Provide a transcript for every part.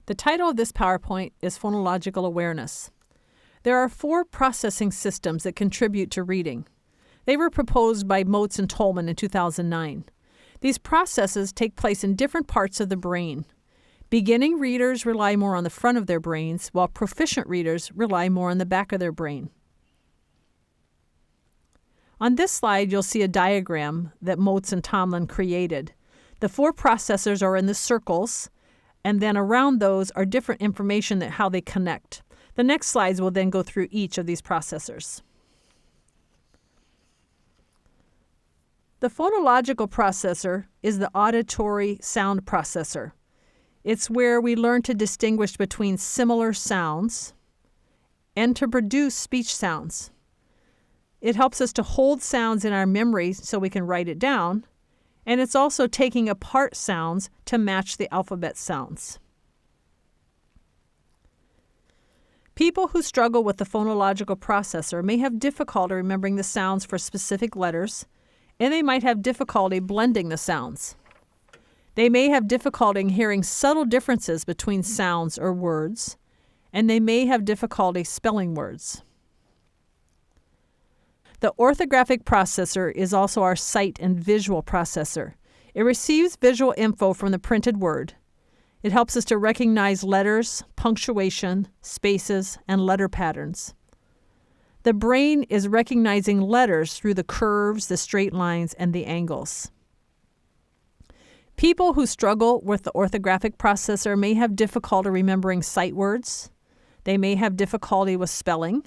The title of this PowerPoint is Phonological Awareness. There are 4 processing systems that contribute to reading. They were proposed by Motes and Tolman in 2009. These processes take place in different parts of the brain. Beginning readers rely more on the front of their brains, while proficient readers rely more on the back of their brain. On this slide, you'll see a diagram that Motes and Tolman created. The 4 processors are in the circles, and then around those are different information that how they connect. The next slides will then go through each of these processors. The phonological processor is the auditory sound processor. It's where we learn to distinguish between similar sounds and to produce speech sounds. It helps us to hold sounds in our memory so we can write it down, and it's also taking apart sounds to match the alphabet sounds. People who struggle with the phonological processor may have difficulty remembering the sounds for specific letters, and they might have difficulty blending the sounds. They may have difficulty in hearing subtle differences between sounds or words, and they may have difficulty spelling words. The orthographic processor is also our sight and visual processor. It receives visual info from the printed word. It helps us to recognize letters, punctuation, spaces, and letter patterns. The brain is recognizing letters through the curves, the straight lines, and the angles. People who struggle with the orthographic processor may have difficulty remembering sight words. They may have difficulty with spelling.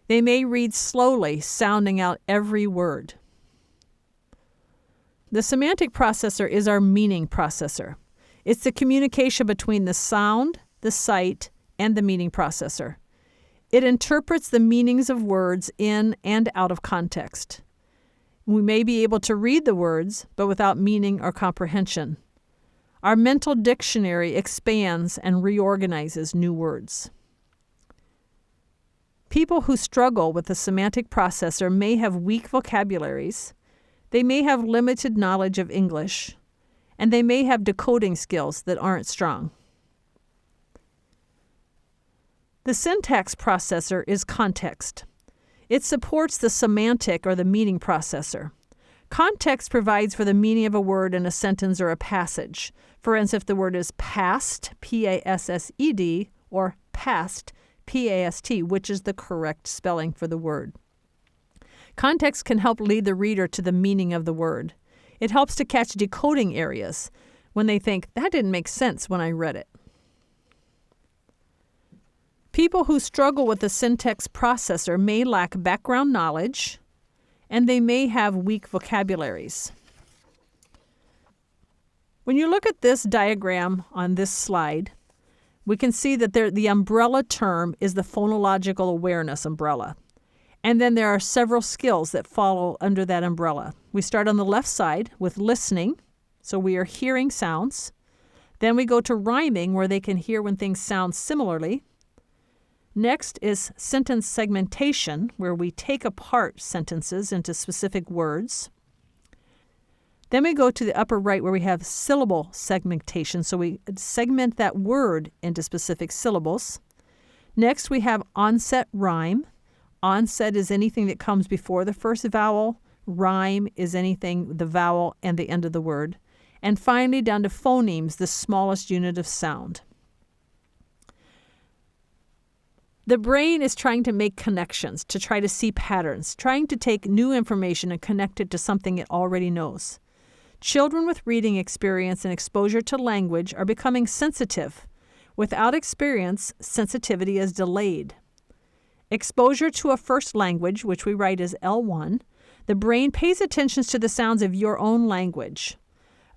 They may read slowly, sounding out every word. The semantic processor is our meaning processor. It's the communication between the sound, the sight, and the meaning processor. It interprets the meanings of words in and out of context. We may be able to read the words, but without meaning or comprehension. Our mental dictionary expands and reorganizes new words. People who struggle with the semantic processor may have weak vocabularies, they may have limited knowledge of English, and they may have decoding skills that aren't strong. The syntax processor is context. It supports the semantic or the meaning processor. Context provides for the meaning of a word in a sentence or a passage. For instance, if the word is passed, P-A-S-S-E-D, or past, P-A-S-T, which is the correct spelling for the word. Context can help lead the reader to the meaning of the word. It helps to catch decoding areas when they think, that didn't make sense when I read it. People who struggle with the syntax processor may lack background knowledge, and they may have weak vocabularies. When you look at this diagram on this slide, we can see that the umbrella term is the phonological awareness umbrella. And then there are several skills that follow under that umbrella. We start on the left side with listening, so we are hearing sounds. Then we go to rhyming, where they can hear when things sound similarly. Next is sentence segmentation, where we take apart sentences into specific words. Then we go to the upper right where we have syllable segmentation, so we segment that word into specific syllables. Next we have onset rhyme. Onset is anything that comes before the first vowel. Rhyme is anything, the vowel and the end of the word. And finally down to phonemes, the smallest unit of sound. The brain is trying to make connections, to try to see patterns, trying to take new information and connect it to something it already knows. Children with reading experience and exposure to language are becoming sensitive. Without experience, sensitivity is delayed. Exposure to a first language, which we write as L1, the brain pays attention to the sounds of your own language.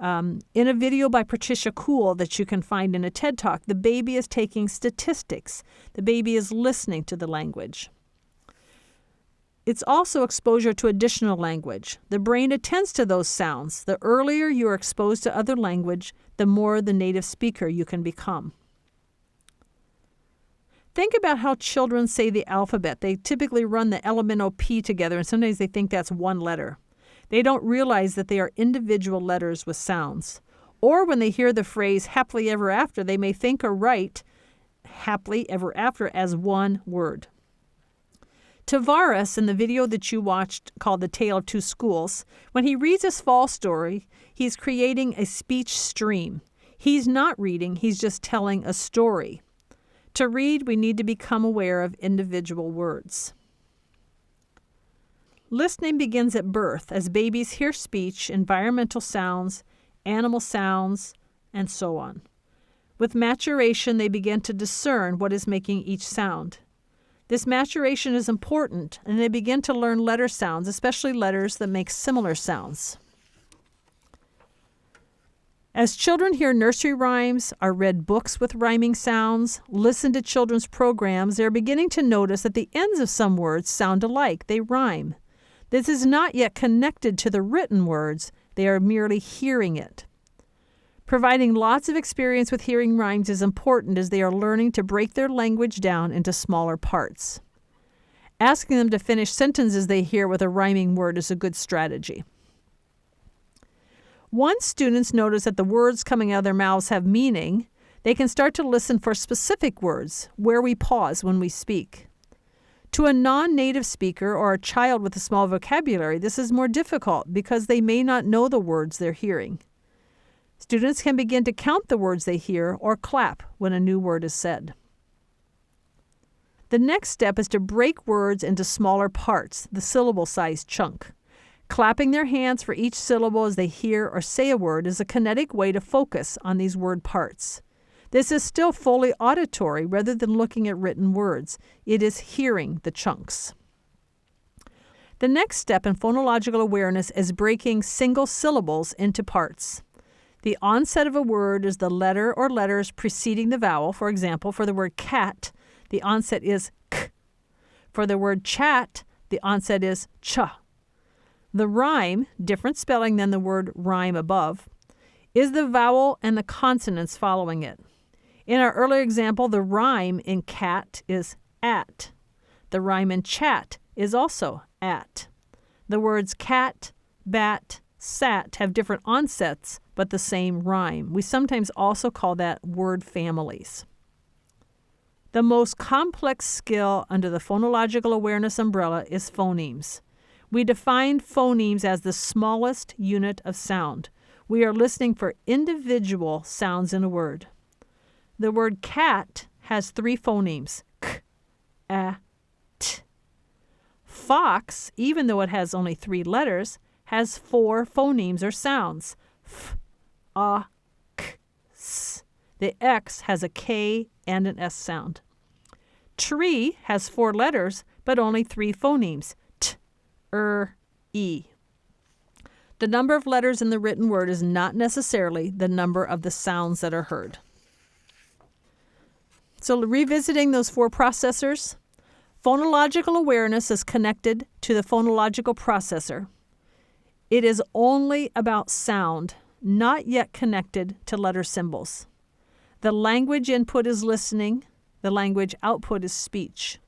In a video by Patricia Kuhl that you can find in a TED Talk, the baby is taking statistics. The baby is listening to the language. It's also exposure to additional language. The brain attends to those sounds. The earlier you are exposed to other language, the more the native speaker you can become. Think about how children say the alphabet. They typically run the elemental P together, and sometimes they think that's one letter. They don't realize that they are individual letters with sounds. Or when they hear the phrase happily ever after, they may think or write happily ever after as one word. Tavares, in the video that you watched called The Tale of Two Schools, when he reads his fall story, he's creating a speech stream. He's not reading, he's just telling a story. To read, we need to become aware of individual words. Listening begins at birth as babies hear speech, environmental sounds, animal sounds, and so on. With maturation, they begin to discern what is making each sound. This maturation is important, and they begin to learn letter sounds, especially letters that make similar sounds. As children hear nursery rhymes, are read books with rhyming sounds, listen to children's programs, they're beginning to notice that the ends of some words sound alike. They rhyme. This is not yet connected to the written words. They are merely hearing it. Providing lots of experience with hearing rhymes is important as they are learning to break their language down into smaller parts. Asking them to finish sentences they hear with a rhyming word is a good strategy. Once students notice that the words coming out of their mouths have meaning, they can start to listen for specific words, where we pause when we speak. To a non-native speaker or a child with a small vocabulary, this is more difficult because they may not know the words they're hearing. Students can begin to count the words they hear or clap when a new word is said. The next step is to break words into smaller parts, the syllable-sized chunk. Clapping their hands for each syllable as they hear or say a word is a kinetic way to focus on these word parts. This is still fully auditory rather than looking at written words. It is hearing the chunks. The next step in phonological awareness is breaking single syllables into parts. The onset of a word is the letter or letters preceding the vowel. For example, for the word cat, the onset is k. For the word chat, the onset is ch. The rhyme, different spelling than the word rhyme above, is the vowel and the consonants following it. In our earlier example, the rhyme in cat is at. The rhyme in chat is also at. The words cat, bat, sat have different onsets, but the same rhyme. We sometimes also call that word families. The most complex skill under the phonological awareness umbrella is phonemes. We define phonemes as the smallest unit of sound. We are listening for individual sounds in a word. The word cat has 3 phonemes, k, a, t. Fox, even though it has only 3 letters, has 4 phonemes or sounds, f, a, k, s. The X has a K and an S sound. Tree has 4 letters, but only 3 phonemes, t, e. The number of letters in the written word is not necessarily the number of the sounds that are heard. So revisiting those 4 processors, phonological awareness is connected to the phonological processor. It is only about sound, not yet connected to letter symbols. The language input is listening. The language output is speech.